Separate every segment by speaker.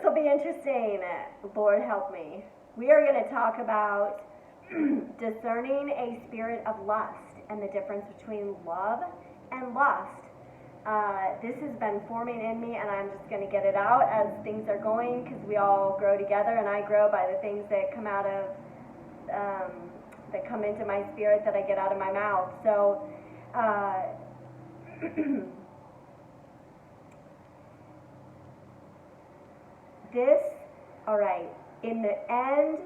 Speaker 1: will be interesting. Lord help me. We are going to talk about discerning a spirit of lust and the difference between love and lust. This has been forming in me, and I'm just going to get it out as things are going, because we all grow together, and I grow by the things that come out of, that come into my spirit that I get out of my mouth. So, all right, in the end,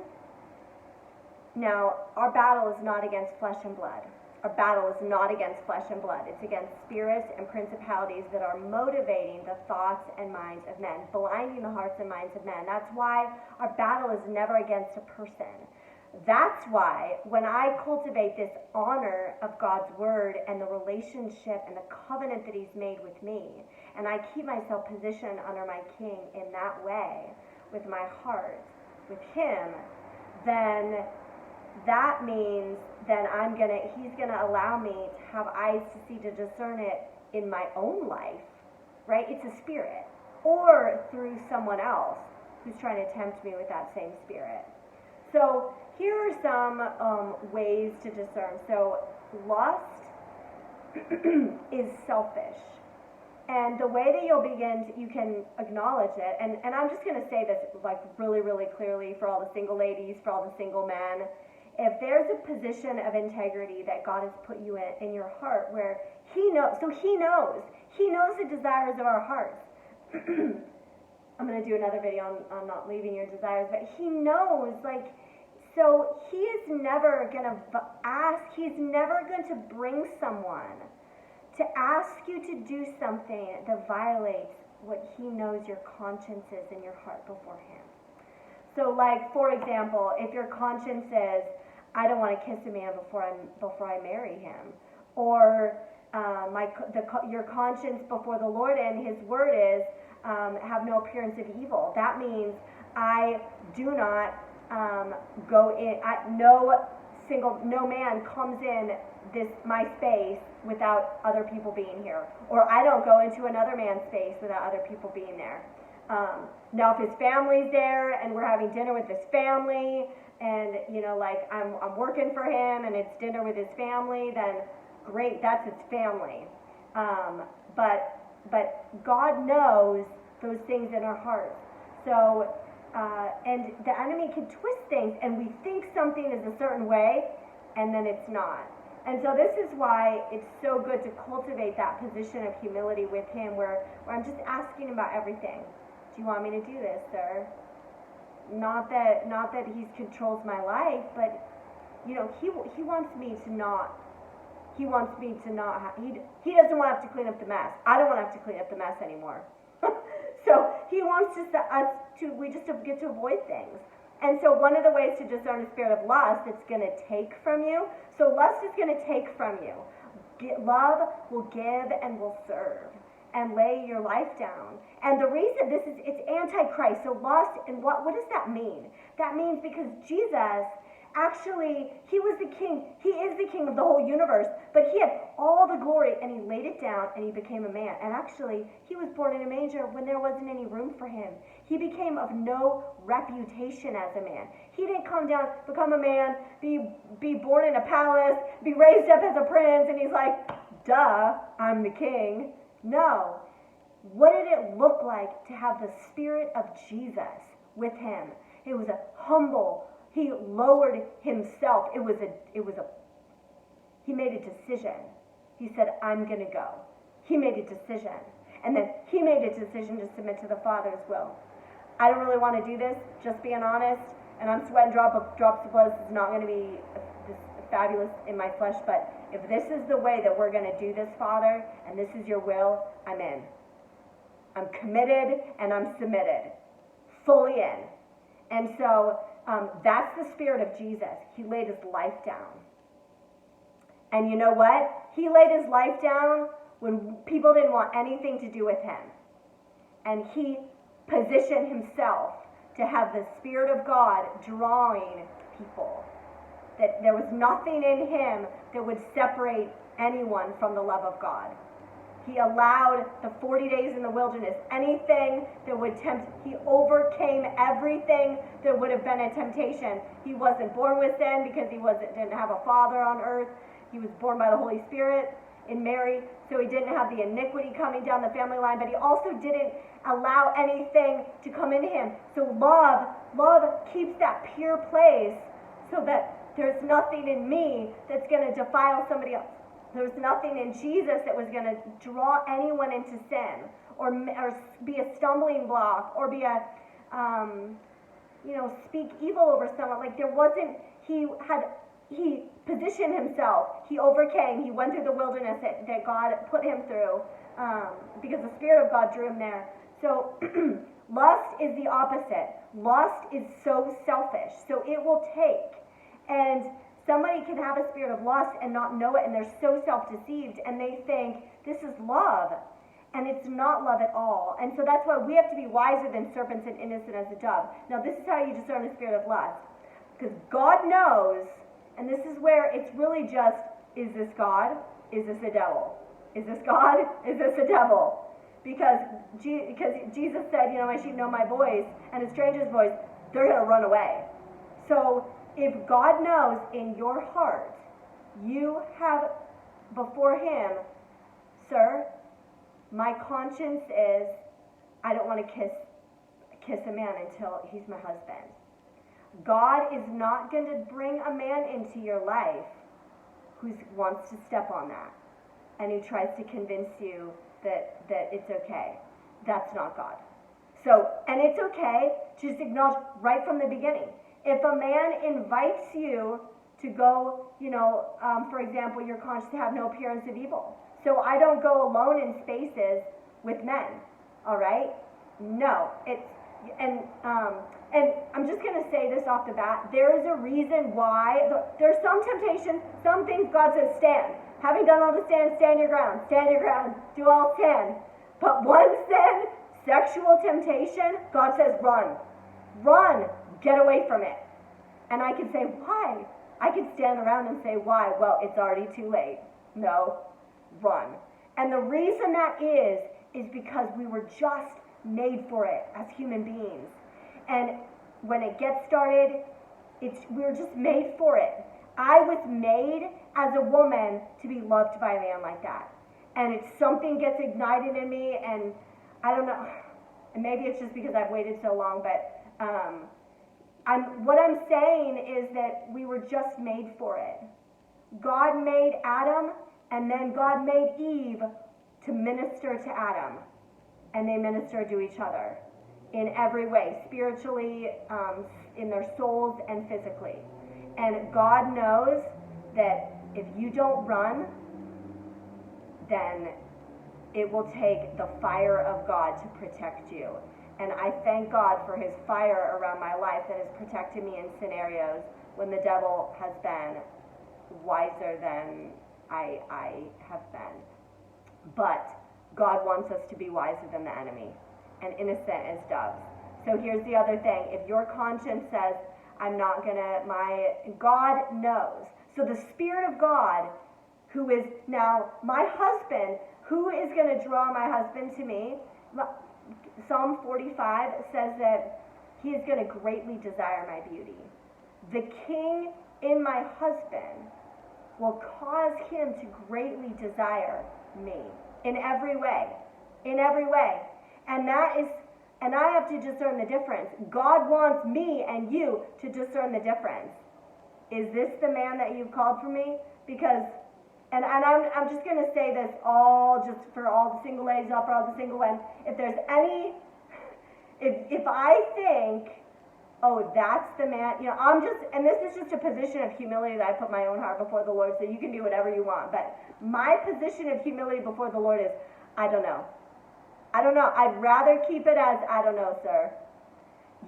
Speaker 1: now, our battle is not against flesh and blood. Our battle is not against flesh and blood. It's against spirits and principalities that are motivating the thoughts and minds of men, blinding the hearts and minds of men. That's why our battle is never against a person. That's why when I cultivate this honor of God's word and the relationship and the covenant that he's made with me, and I keep myself positioned under my King in that way, with my heart, with him, then that means then he's gonna allow me to have eyes to see, to discern it in my own life, right? It's a spirit, or through someone else who's trying to tempt me with that same spirit. So here are some ways to discern. So lust is selfish. And the way that you can acknowledge it, and I'm just going to say this like really, really clearly for all the single ladies, for all the single men. If there's a position of integrity that God has put you in your heart where he knows the desires of our hearts. I'm going to do another video on not leaving your desires, but he knows, so he is never going to he's never going to bring someone to ask you to do something that violates what he knows your conscience is in your heart before him. So, for example, if your conscience says, I don't want to kiss a man before I marry him, or your conscience before the Lord and his word is, have no appearance of evil. That means I do not go in. No man comes in my space without other people being here, or I don't go into another man's space without other people being there. Now, if his family's there and we're having dinner with his family, and I'm working for him and it's dinner with his family, then great, that's his family. But God knows those things in our hearts. So, and the enemy can twist things, and we think something is a certain way, and then it's not. And so this is why it's so good to cultivate that position of humility with him, where I'm just asking about everything. Do you want me to do this, sir? Not that he controls my life, but he wants me to not. He wants me to not. He doesn't want to have to clean up the mess. I don't want to have to clean up the mess anymore. So he wants us to get to avoid things. And so one of the ways to discern the spirit of lust, it's going to take from you. So lust is going to take from you. Love will give and will serve, and lay your life down. And the reason it's antichrist. So lust, and what does that mean? That means because Jesus, actually, he was the king. He is the king of the whole universe, but he had all the glory, and he laid it down, and he became a man. And actually, he was born in a manger when there wasn't any room for him. He became of no reputation as a man. He didn't come down, become a man, be born in a palace, be raised up as a prince, and he's like, duh, I'm the king. No. What did it look like to have the spirit of Jesus with him? It was a humble. He lowered himself. He made a decision. He said, I'm going to go. He made a decision. And then he made a decision to submit to the Father's will. I don't really want to do this, just being honest, and I'm sweating drops of blood. This is not going to be fabulous in my flesh, but if this is the way that we're going to do this, Father, and this is your will, I'm in. I'm committed and I'm submitted. Fully in. And so that's the spirit of Jesus. He laid his life down. And you know what? He laid his life down when people didn't want anything to do with him. And he positioned himself to have the Spirit of God drawing people. That there was nothing in him that would separate anyone from the love of God. He allowed the 40 days in the wilderness. Anything that would tempt, he overcame everything that would have been a temptation. He wasn't born with sin because he didn't have a father on earth. He was born by the Holy Spirit in Mary, so he didn't have the iniquity coming down the family line, but he also didn't allow anything to come into him. So love keeps that pure place so that there's nothing in me that's going to defile somebody else. There's nothing in Jesus that was going to draw anyone into sin or be a stumbling block or be a, speak evil over someone. Like there wasn't, he positioned himself. He overcame. He went through the wilderness that God put him through because the Spirit of God drew him there. So lust is the opposite. Lust is so selfish. So it will take. And somebody can have a spirit of lust and not know it, and they're so self-deceived, and they think this is love. And it's not love at all. And so that's why we have to be wiser than serpents and innocent as a dove. Now this is how you discern the spirit of lust. Because God knows, and this is where it's really just, is this God? Is this a devil? Is this God? Is this a devil? Because Jesus said, my sheep know my voice, and a stranger's voice, they're going to run away. So if God knows in your heart, you have before him, sir, my conscience is, I don't want to kiss a man until he's my husband. God is not going to bring a man into your life who wants to step on that and who tries to convince you that it's okay. That's not God. So, and it's okay to just acknowledge right from the beginning. If a man invites you to go, for example, you're conscious to have no appearance of evil. So I don't go alone in spaces with men, all right? No, and I'm just going to say this off the bat. There is a reason why. There's some temptations, some things God says stand. Having done all to stand your ground, do all stand. But one sin, sexual temptation, God says run, get away from it. And I could say, why? I could stand around and say, why? Well, it's already too late. No, run. And the reason that is because we were just made for it as human beings. And when it gets started, we were just made for it. I was made as a woman to be loved by a man like that. And it's something gets ignited in me, and I don't know, and maybe it's just because I've waited so long, but what I'm saying is that we were just made for it. God made Adam, and then God made Eve to minister to Adam, and they ministered to each other in every way, spiritually, in their souls, and physically. And God knows that if you don't run, then it will take the fire of God to protect you. And I thank God for his fire around my life that has protected me in scenarios when the devil has been wiser than I have been. But God wants us to be wiser than the enemy and innocent as doves. So here's the other thing. If your conscience says, I'm not gonna, God knows. So the Spirit of God, who is now my husband, who is gonna draw my husband to me? Psalm 45 says that he is gonna greatly desire my beauty. The king in my husband will cause him to greatly desire me in every way. And I have to discern the difference. God wants me and you to discern the difference. Is this the man that you've called for me? Because, and I'm just going to say this just for all the single ladies out, for all the single ones. If there's any, if I think, oh, that's the man, and this is just a position of humility that I put my own heart before the Lord, so you can do whatever you want. But my position of humility before the Lord is, I don't know. I'd rather keep it as, I don't know, sir.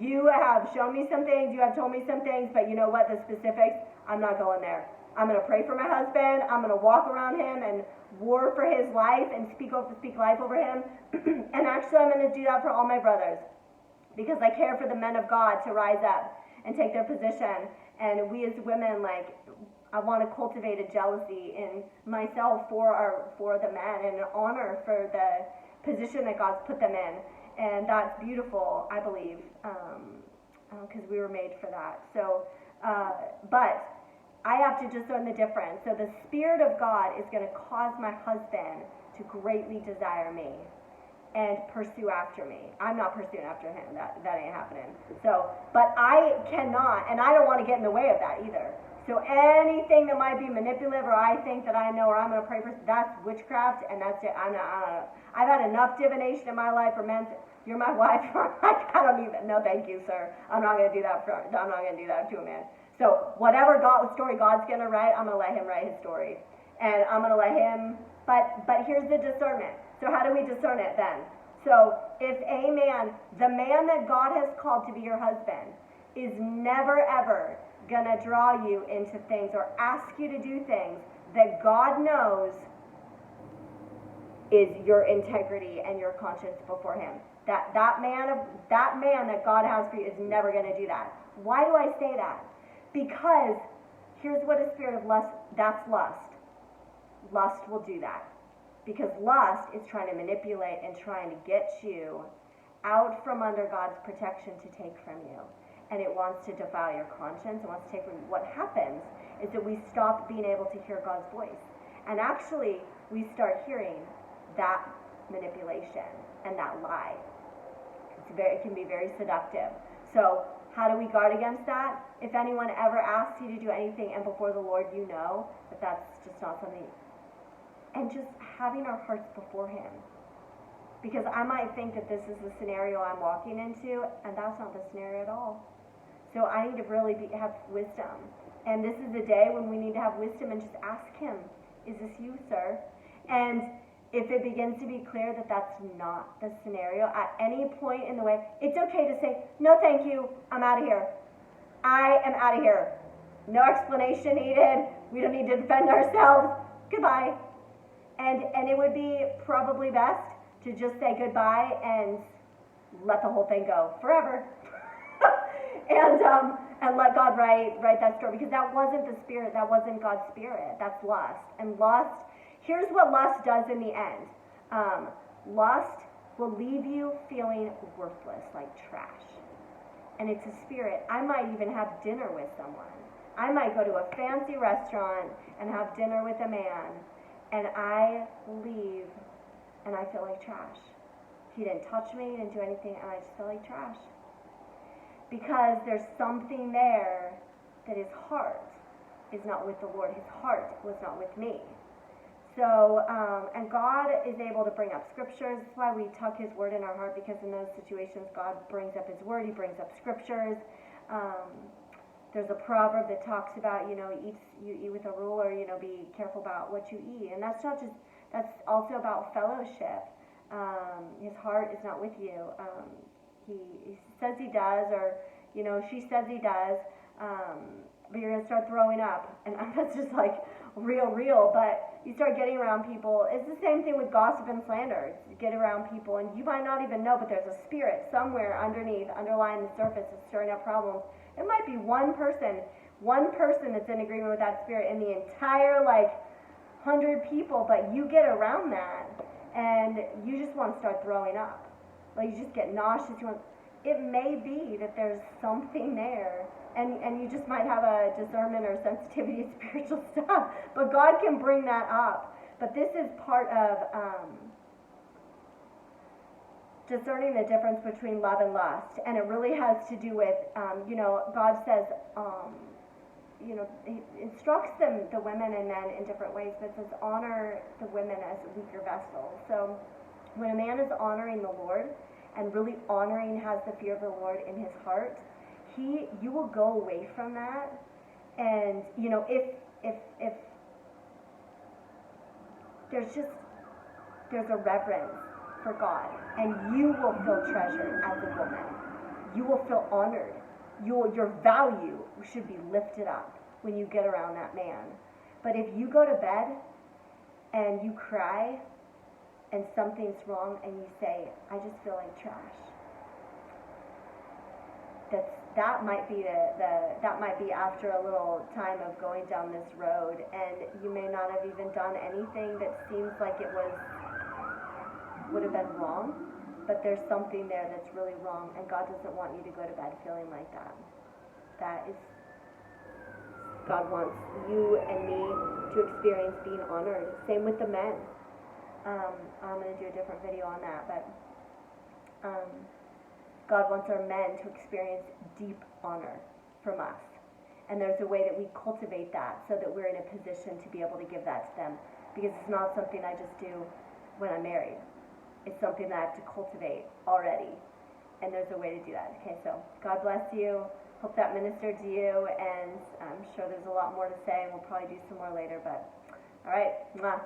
Speaker 1: You have shown me some things, you have told me some things, but you know what, the specifics, I'm not going there. I'm going to pray for my husband, I'm going to walk around him and war for his life and speak life over him. And actually I'm going to do that for all my brothers, because I care for the men of God to rise up and take their position. And we as women, I want to cultivate a jealousy in myself for the men and an honor for the position that God's put them in, and that's beautiful, I believe, because we were made for that. So, but I have to discern the difference. So the Spirit of God is going to cause my husband to greatly desire me and pursue after me. I'm not pursuing after him. That ain't happening. So, but I cannot, and I don't want to get in the way of that either. So anything that might be manipulative, or I think that I know, or I'm going to pray for, that's witchcraft, and that's it. I've had enough divination in my life for men. You're my wife. I don't need that. No, thank you, sir. I'm not going to do that. I'm not going to do that to a man. So whatever story God's going to write, I'm going to let him write his story, and I'm going to let him. But here's the discernment. So how do we discern it then? So if a man, the man that God has called to be your husband, is never ever going to draw you into things or ask you to do things that God knows is your integrity and your conscience before him. That man that God has for you is never going to do that. Why do I say that? Because here's what a spirit of lust, that's lust. Lust will do that. Because lust is trying to manipulate and trying to get you out from under God's protection to take from you. And it wants to defile your conscience. It wants to take from you. What happens is that we stop being able to hear God's voice. And actually, we start hearing that manipulation and that lie. It can be very seductive. So how do we guard against that? If anyone ever asks you to do anything and before the Lord you know that that's just not something, and just having our hearts before him. Because I might think that this is the scenario I'm walking into, and that's not the scenario at all. So I need to really have wisdom. And this is the day when we need to have wisdom and just ask him, is this you, sir? And if it begins to be clear that that's not the scenario, at any point in the way, it's okay to say, no thank you, I'm out of here. I am out of here. No explanation needed. We don't need to defend ourselves. Goodbye. And it would be probably best to just say goodbye and let the whole thing go forever. and let God write that story, because that wasn't the Spirit, that wasn't God's Spirit. That's lust. And lust, here's what lust does in the end. Lust will leave you feeling worthless, like trash. And it's a spirit. I might even have dinner with someone. I might go to a fancy restaurant and have dinner with a man, and I leave and I feel like trash. He didn't touch me, he didn't do anything, and I just feel like trash. Because there's something there that his heart is not with the Lord. His heart was not with me. So, and God is able to bring up scriptures. That's why we tuck his word in our heart, because in those situations, God brings up his word. He brings up scriptures. There's a proverb that talks about, you eat with a ruler, be careful about what you eat. And that's not just, that's also about fellowship. His heart is not with you. He says he does, or, she says he does, but you're going to start throwing up. And that's just like real, but you start getting around people. It's the same thing with gossip and slander. You get around people, and you might not even know, but there's a spirit somewhere underlying the surface that's stirring up problems. It might be one person that's in agreement with that spirit in the entire, 100 people, but you get around that, and you just want to start throwing up. You just get nauseous. It may be that there's something there, and you just might have a discernment or sensitivity to spiritual stuff, but God can bring that up. But this is part of discerning the difference between love and lust, and it really has to do with, God says, he instructs the women and men in different ways, but says honor the women as weaker vessels. So when a man is honoring the Lord and really has the fear of the Lord in his heart, you will go away from that, and if there's a reverence for God, and you will feel treasured as a woman. You will feel honored. Your value should be lifted up when you get around that man. But if you go to bed and you cry and something's wrong and you say, I just feel like trash, that might be that might be after a little time of going down this road, and you may not have even done anything that seems like it would have been wrong, but there's something there that's really wrong, and God doesn't want you to go to bed feeling like that. God wants you and me to experience being honored. Same with the men. I'm going to do a different video on that, but God wants our men to experience deep honor from us. And there's a way that we cultivate that so that we're in a position to be able to give that to them. Because it's not something I just do when I'm married. It's something that I have to cultivate already. And there's a way to do that. Okay, so God bless you. Hope that ministered to you. And I'm sure there's a lot more to say, and we'll probably do some more later. But all right, mwah.